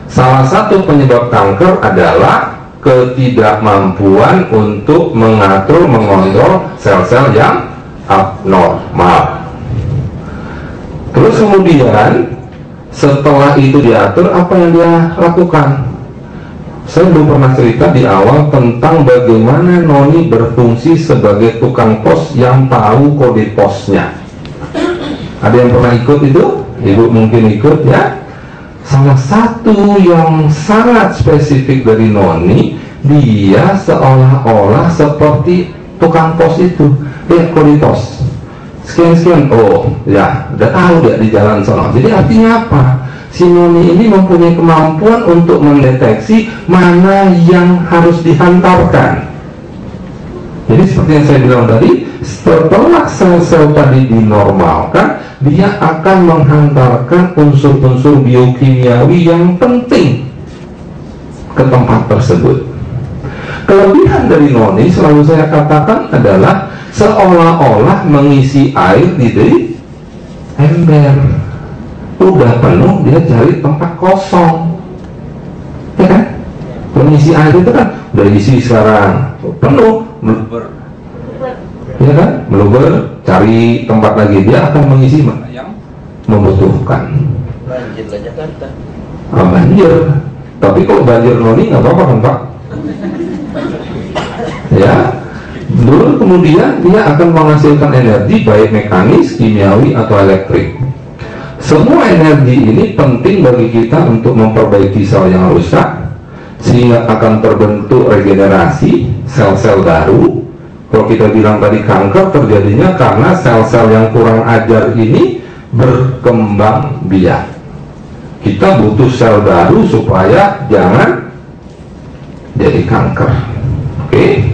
Salah satu penyebab kanker adalah ketidakmampuan untuk mengatur, mengontrol sel-sel yang abnormal. Terus kemudian setelah itu diatur, apa yang dia lakukan? Saya belum pernah cerita di awal tentang bagaimana Noni berfungsi sebagai tukang pos yang tahu kode posnya. Ada yang pernah ikut itu? Ibu mungkin ikut ya. Salah satu yang sangat spesifik dari Noni, dia seolah-olah seperti tukang pos itu. Lihat kode pos, sekian-sekian, oh ya udah tahu dia di jalan sana. Jadi artinya apa? Si Noni ini mempunyai kemampuan untuk mendeteksi mana yang harus dihantarkan. Jadi seperti yang saya bilang tadi, setelah sel-sel tadi dinormalkan, dia akan menghantarkan unsur-unsur biokimiawi yang penting ke tempat tersebut. Kelebihan dari Noni, selalu saya katakan, adalah seolah-olah mengisi air di ember. Udah penuh, dia cari tempat kosong, ya kan? Mengisi air itu kan udah isi sekarang, penuh, meluber, ya kan? Meluber, cari tempat lagi, dia akan mengisi mana yang membutuhkan. Banjir lah Jakarta. Banjir, tapi kalau banjir Noni nggak apa-apa kan Pak? Ya, dulu kemudian dia akan menghasilkan energi baik mekanis, kimiawi atau elektrik. Semua energi ini penting bagi kita untuk memperbaiki sel yang rusak, sehingga akan terbentuk regenerasi sel-sel baru. Kalau kita bilang tadi kanker terjadinya karena sel-sel yang kurang ajar ini berkembang biak. Kita butuh sel baru supaya jangan jadi kanker. Oke.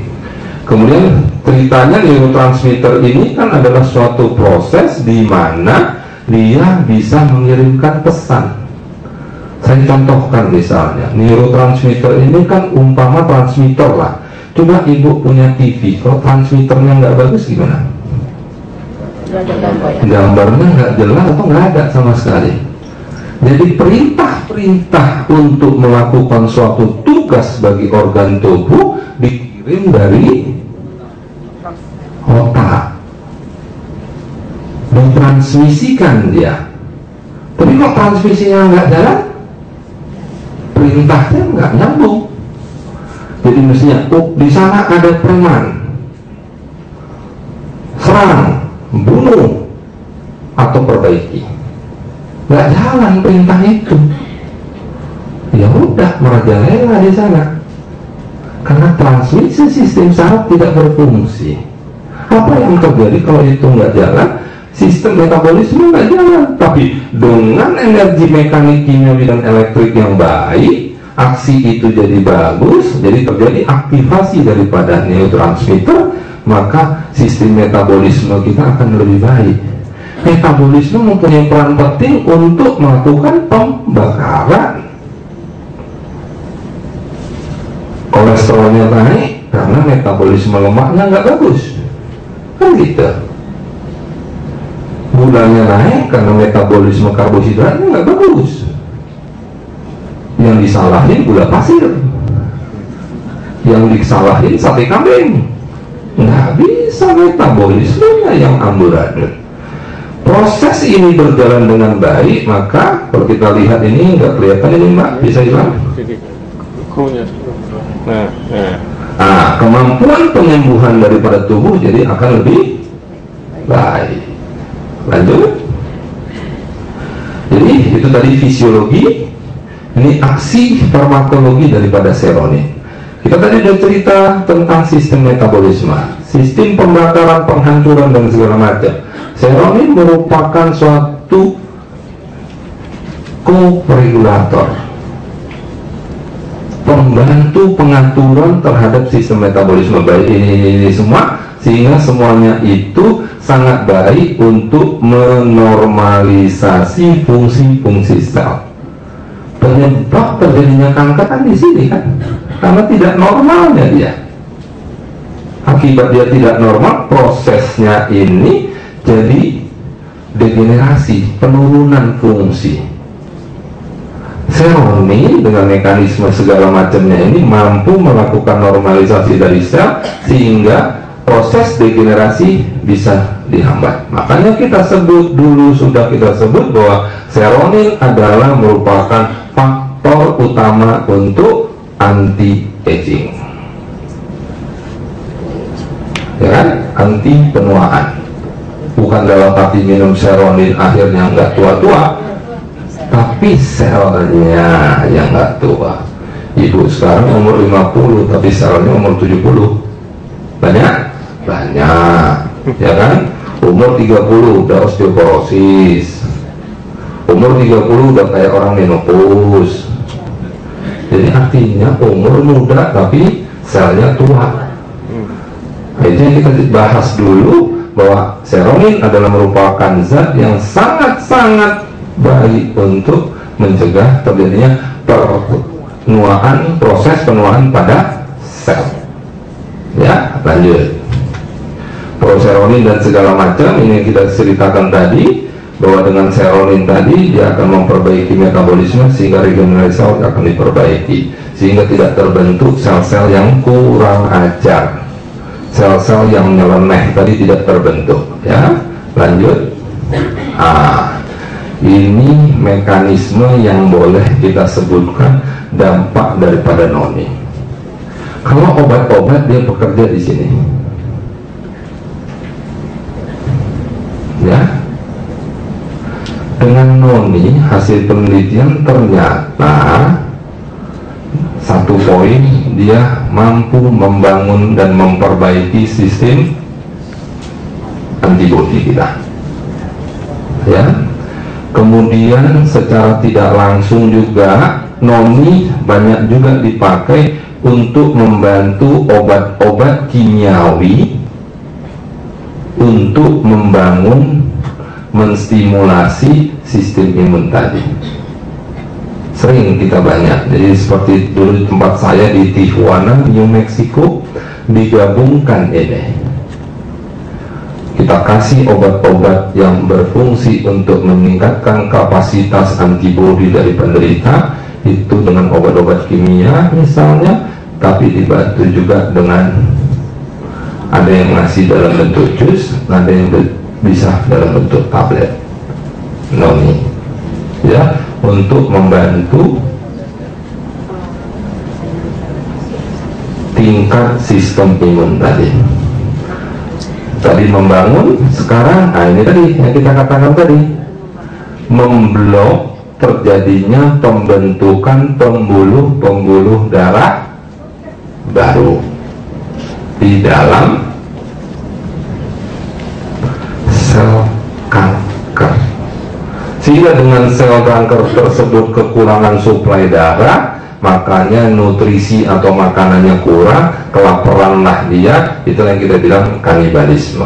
Kemudian ceritanya neurotransmitter ini kan adalah suatu proses di mana dia bisa mengirimkan pesan. Saya contohkan misalnya, neurotransmitter ini kan umpama transmitter lah. Coba ibu punya TV, kalau transmitternya nggak bagus gimana? Gambarnya nggak jelas atau nggak ada sama sekali. Jadi perintah-perintah untuk melakukan suatu tugas bagi organ tubuh dikirim dari otak, ditransmisikan dia. Tapi kok transmisinya nggak jalan, perintahnya nggak nyambung. Jadi mestinya, oh di sana ada preman, serang, bunuh, atau perbaiki. Nggak jalan perintah itu. Ya udah merajalela di sana, karena transmisi sistem saraf tidak berfungsi. Apa yang terjadi kalau itu nggak jalan? Sistem metabolisme nggak jalan. Tapi dengan energi mekanik, kimiawi, dan elektrik yang baik, aksi itu jadi bagus, jadi terjadi aktivasi daripada neurotransmitter, maka sistem metabolisme kita akan lebih baik. Metabolisme mempunyai peran penting untuk melakukan pembakaran. Kolesterolnya naik karena metabolisme lemaknya nggak bagus, kan gitu. Gulanya naik karena metabolisme karbohidratnya nggak bagus. Yang disalahin gula pasir, yang disalahin sate kambing. Nggak bisa metabolismenya yang amburadul. Proses ini berjalan dengan baik, maka kalau kita lihat ini nggak kelihatan ini Mbak, bisa hilang. Nah, kemampuan penyembuhan daripada tubuh jadi akan lebih baik. Lanjut. Jadi itu tadi fisiologi, ini aksi farmakologi daripada seronin. Kita tadi sudah cerita tentang sistem metabolisme, sistem pembakaran, penghancuran, dan segala macam. Seronin merupakan suatu koregulator, pembantu pengaturan terhadap sistem metabolisme baik ini semua, sehingga semuanya itu sangat baik untuk menormalisasi fungsi-fungsi sel. Penyebab terjadinya kanker kan di sini kan, karena tidak normalnya dia. Akibat dia tidak normal, prosesnya ini jadi degenerasi, penurunan fungsi. seronin dengan mekanisme segala macamnya ini mampu melakukan normalisasi dari sel sehingga proses degenerasi bisa dihambat. Makanya kita sudah kita sebut bahwa seronin adalah merupakan faktor utama untuk anti-aging, ya kan? Anti penuaan. Bukan dalam arti minum seronin akhirnya nggak tua-tua, tapi selnya yang nggak tua. Ibu sekarang umur 50 tapi selnya umur 70. Banyak, ya kan? Umur 30 udah osteoporosis, umur 30 udah kayak orang menopause. Jadi artinya umur muda tapi selnya tua. Nah, itu yang kita bahas dulu, bahwa seronin adalah merupakan zat yang sangat-sangat baik untuk mencegah terjadinya proses penuaan pada sel. Ya, lanjut. Proseronin dan segala macam ini yang kita ceritakan tadi, bahwa dengan seronin tadi dia akan memperbaiki metabolisme sehingga regenerasi sel akan diperbaiki, sehingga tidak terbentuk sel-sel yang kurang ajar, sel-sel yang nyeleneh tadi tidak terbentuk. Ya, lanjut. Ini mekanisme yang boleh kita sebutkan dampak daripada noni. Kalau obat-obat dia bekerja di sini, ya. Dengan noni hasil penelitian ternyata satu poin, dia mampu membangun dan memperbaiki sistem antibodi kita, ya. Kemudian secara tidak langsung juga noni banyak juga dipakai untuk membantu obat-obat kimiawi untuk membangun, menstimulasi sistem imun tadi. Sering kita banyak, jadi seperti dulu tempat saya di Tijuana, New Mexico, digabungkan ini. Kita kasih obat-obat yang berfungsi untuk meningkatkan kapasitas antibodi dari penderita, itu dengan obat-obat kimia misalnya, tapi dibantu juga dengan ada yang ngasih dalam bentuk jus, ada yang bisa dalam bentuk tablet noni, ya, untuk membantu tingkat sistem imun tadi membangun. Sekarang, ini tadi yang kita katakan tadi, memblok terjadinya pembentukan pembuluh darah baru di dalam sel kanker, sehingga dengan sel kanker tersebut kekurangan suplai darah, makanya nutrisi atau makanannya kurang, kelaparanlah dia, itu yang kita bilang kanibalisme,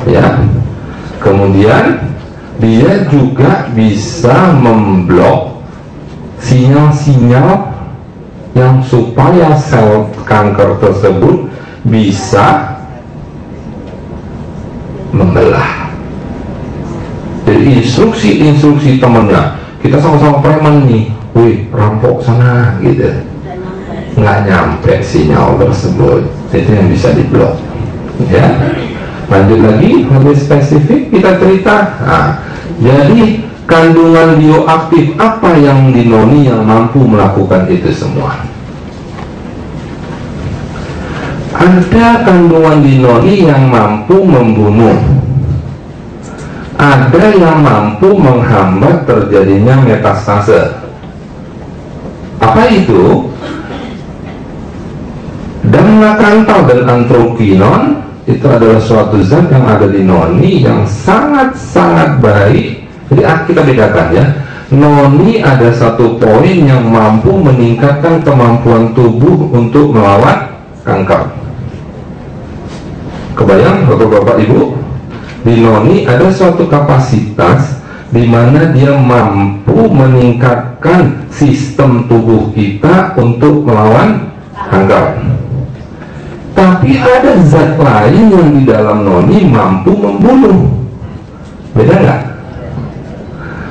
ya. Kemudian dia juga bisa memblok sinyal-sinyal yang supaya sel kanker tersebut bisa membelah. Jadi instruksi temennya, kita sama-sama preman nih, wih rampok sana gitu, nggak nyampe sinyal tersebut, itu yang bisa diblok, ya. Lanjut lagi, lebih spesifik kita cerita. Jadi kandungan bioaktif apa yang di noni yang mampu melakukan itu semua? Ada kandungan di noni yang mampu membunuh, ada yang mampu menghambat terjadinya metastase. Apa itu? Damnakantal dan antrokinon itu adalah suatu zat yang ada di noni yang sangat-sangat baik. Jadi kita bedakan, ya. Noni ada satu poin yang mampu meningkatkan kemampuan tubuh untuk melawan kanker. Kebayang bapak-bapak ibu, di noni ada suatu kapasitas di mana dia mampu meningkatkan sistem tubuh kita untuk melawan kanker. Tapi ada zat lain yang di dalam noni mampu membunuh. Beda nggak?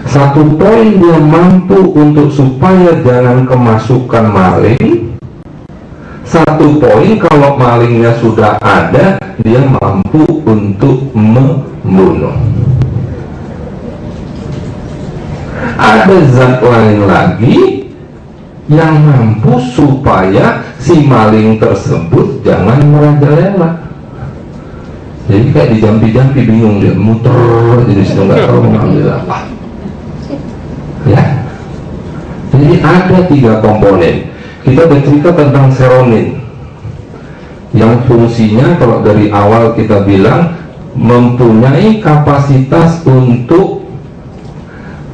Satu poin, dia mampu untuk supaya jangan kemasukan maling. Satu poin, kalau malingnya sudah ada, dia mampu untuk membunuh. Ada zat lain lagi yang mampu supaya si maling tersebut jangan merajalela. Jadi kayak dijampi-jampi, bingung dia, muter jadi situ nggak tahu mengambil apa. Ya, jadi ada 3 komponen. Kita bercerita tentang seronin yang fungsinya kalau dari awal kita bilang mempunyai kapasitas untuk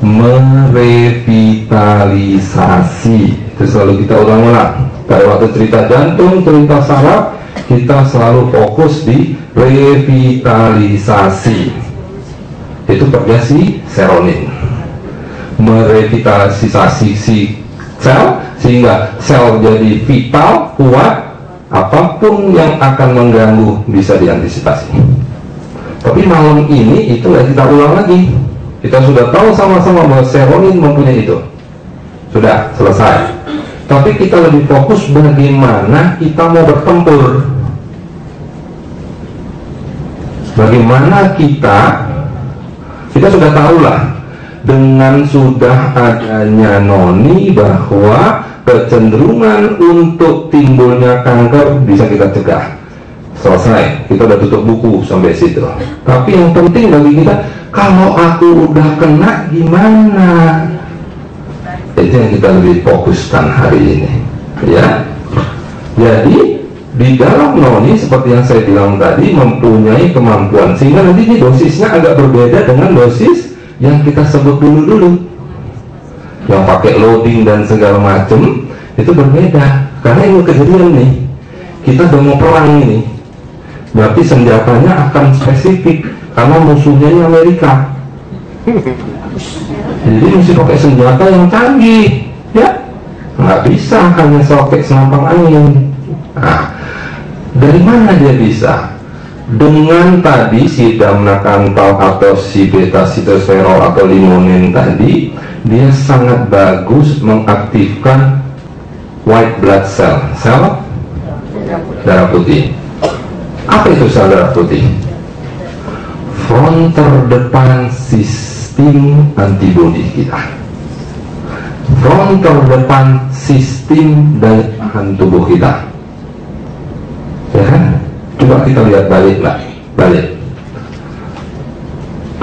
merevitalisasi. Itu selalu kita ulang-ulang. Pada waktu cerita jantung, cerita saraf, kita selalu fokus di revitalisasi. Itu kerja si seronin, merevitalisasi si sel sehingga sel jadi vital, kuat, apapun yang akan mengganggu bisa diantisipasi. Tapi malam ini itu nggak kita ulang lagi. Kita sudah tahu sama-sama bahwa seronin mempunyai itu. Sudah selesai. Tapi kita lebih fokus bagaimana kita mau bertempur. Bagaimana kita sudah tahu lah, dengan sudah adanya noni bahwa kecenderungan untuk timbulnya kanker bisa kita cegah. Selesai, kita udah tutup buku sampai situ. Tapi yang penting bagi kita, kalau aku udah kena gimana? Itu yang kita lebih fokuskan hari ini, ya. Jadi di dalam noni seperti yang saya bilang tadi mempunyai kemampuan sehingga nanti ini dosisnya agak berbeda dengan dosis yang kita sebut dulu yang pakai loading dan segala macam. Itu berbeda karena ini kejadian nih, kita udah mau perang ini, berarti senjatanya akan spesifik karena musuhnya ini Amerika. Jadi mesti pakai senjata yang canggih, ya nggak bisa hanya pakai senampang angin. Nah, dari mana dia bisa? Dengan tadi si damnakantal atau si beta sitosterol atau limonin tadi, dia sangat bagus mengaktifkan white blood cell, sel darah putih. Apa itu sel darah putih? Front terdepan sistem antibodi kita, front terdepan sistem daya tahan tubuh kita. Ya kan? Coba kita lihat balik.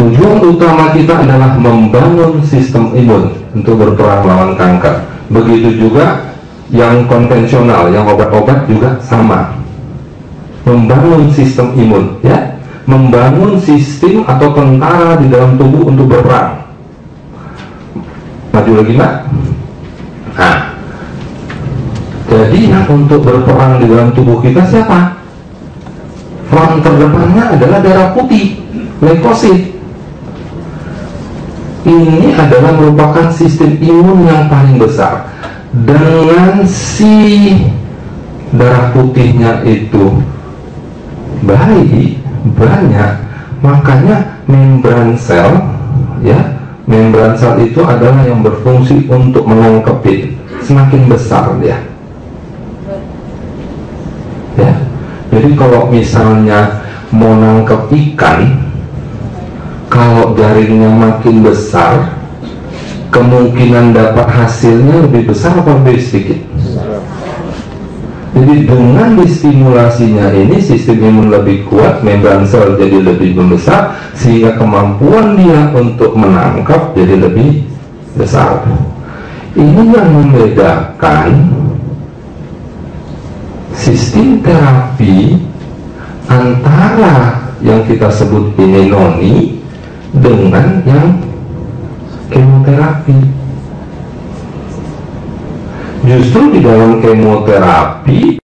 Tujuan utama kita adalah membangun sistem imun untuk berperang melawan kanker. Begitu juga yang konvensional, yang obat-obat juga sama. Membangun sistem imun, ya, membangun sistem atau tentara di dalam tubuh untuk berperang. Maju lagi, Mbak. Nah, jadi yang untuk berperang di dalam tubuh kita siapa? Front terdepannya adalah darah putih, leukosit. Ini adalah merupakan sistem imun yang paling besar. Dengan si darah putihnya itu baik, banyak, makanya membran sel, ya, membran sel itu adalah yang berfungsi untuk menangkepin. Semakin besar dia, ya. Jadi kalau misalnya mau nangkep ikan, kalau jaringnya makin besar, kemungkinan dapat hasilnya lebih besar atau lebih sedikit? Jadi dengan distimulasinya ini, sistem imun lebih kuat, membran sel jadi lebih membesar, sehingga kemampuan dia untuk menangkap jadi lebih besar. Ini yang membedakan sistem terapi antara yang kita sebut ini noni dengan yang kemoterapi. Justru di dalam kemoterapi